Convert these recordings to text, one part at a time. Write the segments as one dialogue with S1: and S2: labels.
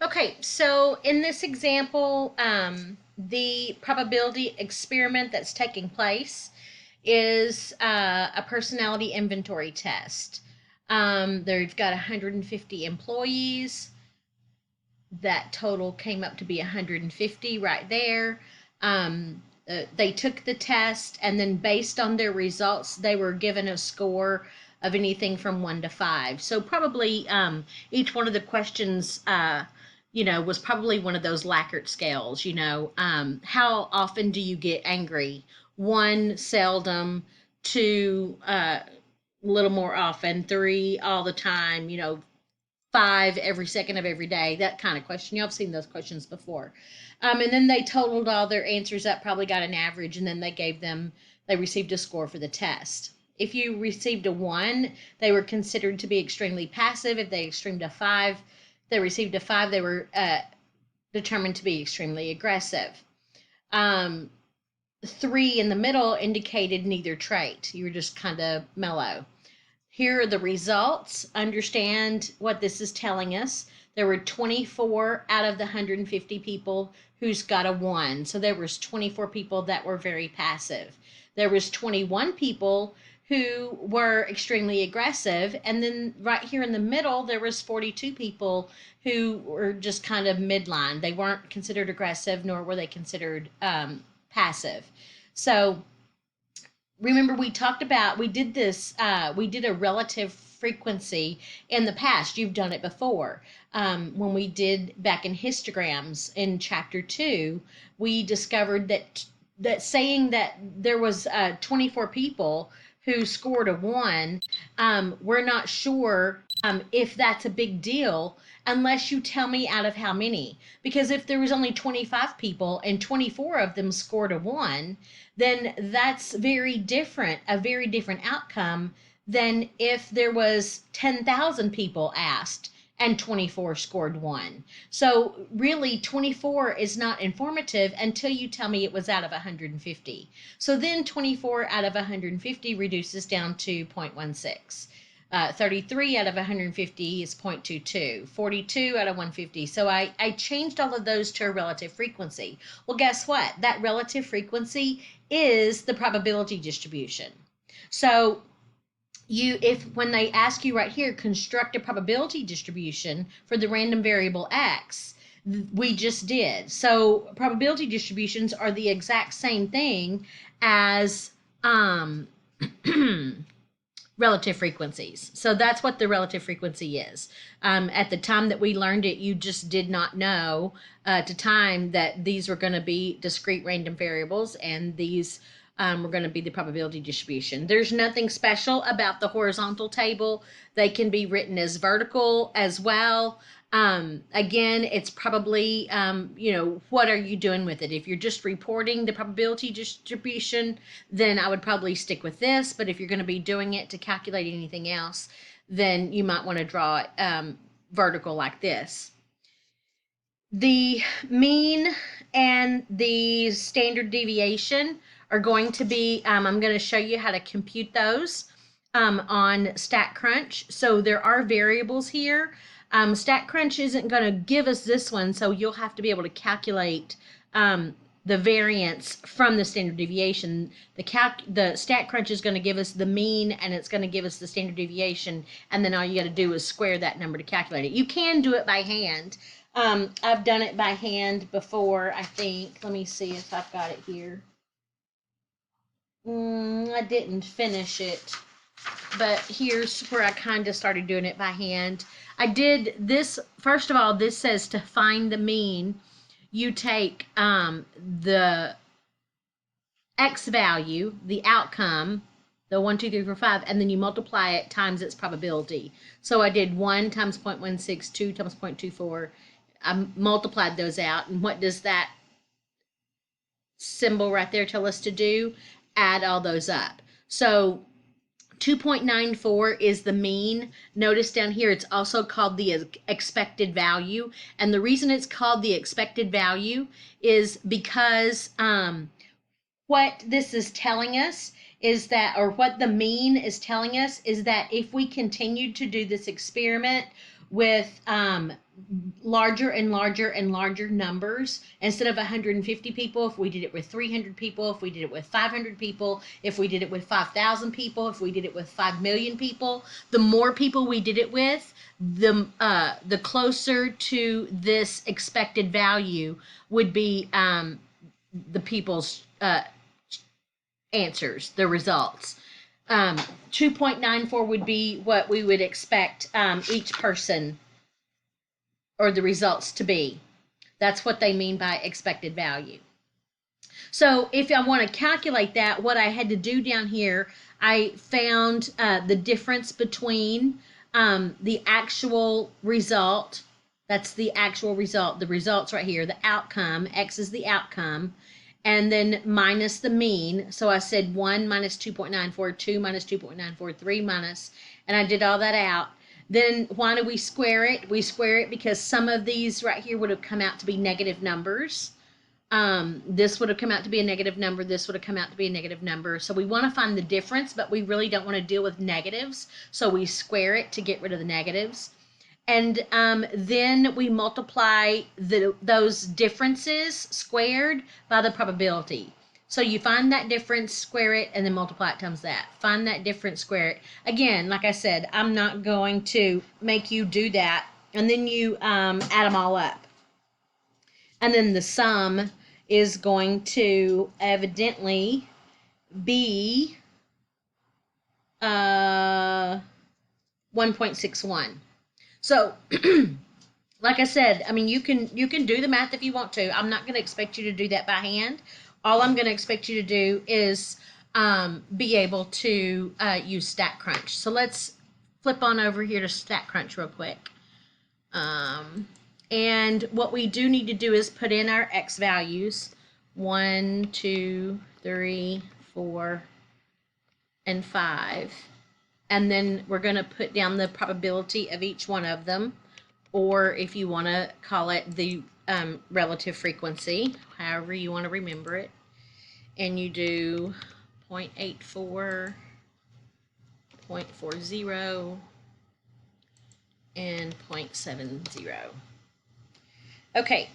S1: Okay, so in this example, the probability experiment that's taking place is a personality inventory test. They've got 150 employees. That total came up to be 150 right there. They took the test, and then based on their results, they were given a score of anything from 1 to 5. So probably each one of the questions, was probably one of those Likert scales. How often do you get angry? One, seldom. Two, a little more often. Three, all the time. 5 every second of every day, that kind of question. Y'all have seen those questions before. And then they totaled all their answers up, probably got an average, and then they received a score for the test. If you received a 1, they were considered to be extremely passive. If they received a 5, they were determined to be extremely aggressive. 3 in the middle indicated neither trait. You were just kind of mellow. Here are the results. Understand what this is telling us. There were 24 out of the 150 people who's got a 1. So there was 24 people that were very passive. There was 21 people who were extremely aggressive. And then right here in the middle, there was 42 people who were just kind of midline. They weren't considered aggressive, nor were they considered passive. So remember, we did a relative frequency in the past. You've done it before. When we did back in histograms in chapter 2, we discovered that saying that there was 24 people who scored a 1, we're not sure if that's a big deal unless you tell me out of how many. Because if there was only 25 people and 24 of them scored a 1, then that's a very different outcome than if there was 10,000 people asked and 24 scored 1. So really 24 is not informative until you tell me it was out of 150. So then 24 out of 150 reduces down to 0.16. 33 out of 150 is 0.22, 42 out of 150. So I changed all of those to a relative frequency. Well, guess what? That relative frequency is the probability distribution. So if when they ask you right here, construct a probability distribution for the random variable x, we just did. So probability distributions are the exact same thing as relative frequencies. So that's what the relative frequency is. At the time that we learned it, you just did not know at the time that these were going to be discrete random variables, and these were going to be the probability distribution. There's nothing special about the horizontal table. They can be written as vertical as well. Again, it's probably, what are you doing with it? If you're just reporting the probability distribution, then I would probably stick with this. But if you're going to be doing it to calculate anything else, then you might want to draw it vertical like this. The mean and the standard deviation are going to be, I'm going to show you how to compute those on StatCrunch. So there are variables here. StatCrunch isn't going to give us this one, so you'll have to be able to calculate the variance from the standard deviation. The StatCrunch is going to give us the mean, and it's going to give us the standard deviation, and then all you got to do is square that number to calculate it. You can do it by hand. I've done it by hand before, I think. Let me see if I've got it here. I didn't finish it, but here's where I kind of started doing it by hand. I did this, first of all, this says to find the mean, you take the x value, the outcome, the 1, 2, 3, 4, 5, and then you multiply it times its probability. So I did 1 times 0.16, 2 times 0.24. I multiplied those out, and what does that symbol right there tell us to do? Add all those up. So 2.94 is the mean. Notice down here it's also called the expected value, and the reason it's called the expected value is because what this is telling us is that, or what the mean is telling us, is that if we continued to do this experiment with larger and larger and larger numbers. Instead of 150 people, if we did it with 300 people, if we did it with 500 people, if we did it with 5,000 people, if we did it with 5 million people, the more people we did it with, the closer to this expected value would be the people's answers, the results. 2.94 would be what we would expect each person or the results to be. That's what they mean by expected value. So if I want to calculate that, what I had to do down here, I found the difference between the actual result. That's the actual result. The results right here, the outcome. X is the outcome. And then minus the mean. So I said 1 minus 2.94, 2 minus 2.94, 3 minus, and I did all that out. Then why do we square it? We square it because some of these right here would have come out to be negative numbers. This would have come out to be a negative number. This would have come out to be a negative number. So we want to find the difference, but we really don't want to deal with negatives. So we square it to get rid of the negatives. And then we multiply those differences squared by the probability. So you find that difference, square it, and then multiply it times that. Find that difference, square it. Again, like I said, I'm not going to make you do that. And then you add them all up. And then the sum is going to evidently be 1.61. So, like I said, I mean, you can do the math if you want to. I'm not going to expect you to do that by hand. All I'm going to expect you to do is be able to use StatCrunch. So let's flip on over here to StatCrunch real quick. And what we do need to do is put in our X values, 1, 2, 3, 4, and 5. And then we're going to put down the probability of each one of them, or if you want to call it the relative frequency, however you want to remember it. And you do 0.84, 0.40, and 0.70. Okay.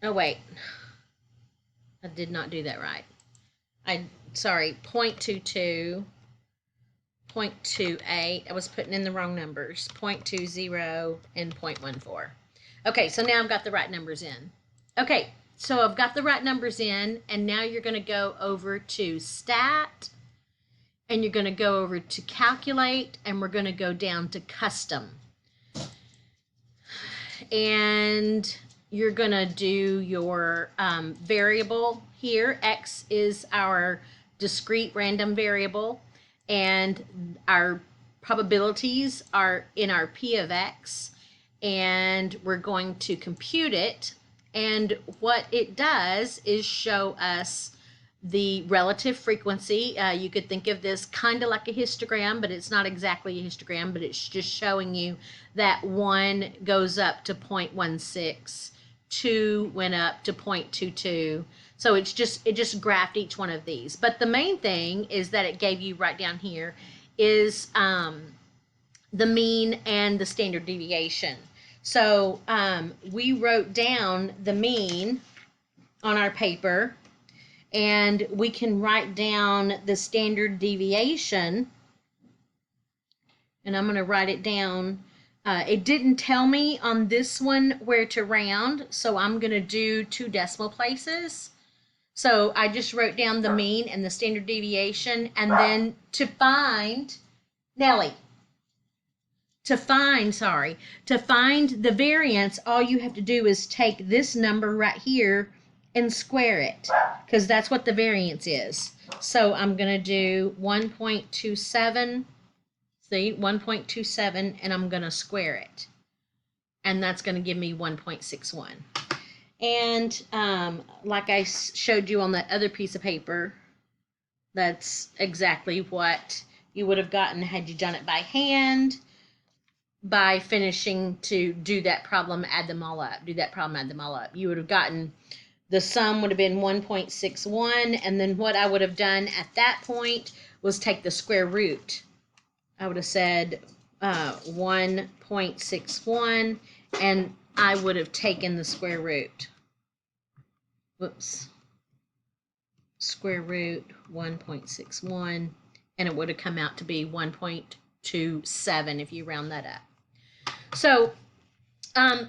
S1: Oh, wait. I did not do that right. Sorry, 0.22. 0.28. I was putting in the wrong numbers. 0.20 and 0.14. Okay, so now I've got the right numbers in. Okay, so I've got the right numbers in, and now you're going to go over to Stat, and you're going to go over to Calculate, and we're going to go down to Custom. And you're going to do your variable here. X is our discrete random variable. And our probabilities are in our P of X, and we're going to compute it. And what it does is show us the relative frequency. You could think of this kind of like a histogram, but it's not exactly a histogram, but it's just showing you that 1 goes up to 0.16, 2 went up to 0.22. So it just graphed each one of these. But the main thing is that it gave you right down here is the mean and the standard deviation. So we wrote down the mean on our paper, and we can write down the standard deviation. And I'm going to write it down. It didn't tell me on this one where to round, so I'm going to do 2 decimal places. So I just wrote down the mean and the standard deviation, and then to find, Nellie, to find the variance, all you have to do is take this number right here and square it, because that's what the variance is. So I'm going to do 1.27, see, 1.27, and I'm going to square it. And that's going to give me 1.61. And like I showed you on that other piece of paper, that's exactly what you would have gotten had you done it by hand, by finishing to do that problem, add them all up. Do that problem, add them all up. You would have gotten, the sum would have been 1.61, and then what I would have done at that point was take the square root. I would have said 1.61, and I would have taken the square root. Whoops. Square root 1.61, and it would have come out to be 1.27 if you round that up. So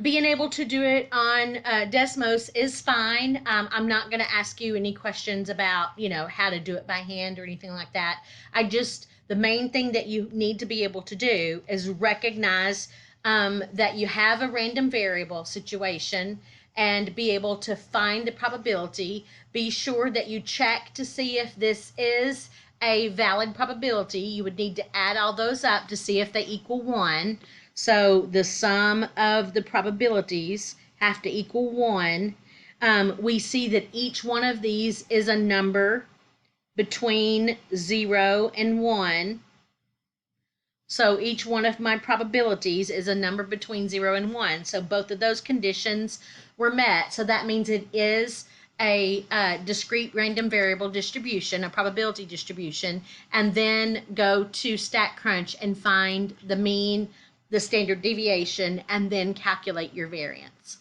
S1: being able to do it on Desmos is fine. I'm not going to ask you any questions about, how to do it by hand or anything like that. The main thing that you need to be able to do is recognize that you have a random variable situation and be able to find the probability. Be sure that you check to see if this is a valid probability. You would need to add all those up to see if they equal 1. So the sum of the probabilities have to equal 1. We see that each one of these is a number between 0 and 1. So each one of my probabilities is a number between 0 and 1. So both of those conditions were met. So that means it is a discrete random variable distribution, a probability distribution, and then go to StatCrunch and find the mean, the standard deviation, and then calculate your variance.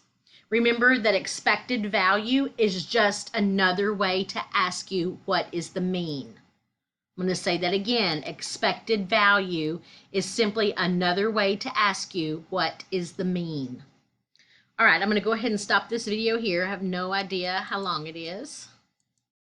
S1: Remember that expected value is just another way to ask you what is the mean. I'm going to say that again. Expected value is simply another way to ask you what is the mean. All right, I'm going to go ahead and stop this video here. I have no idea how long it is.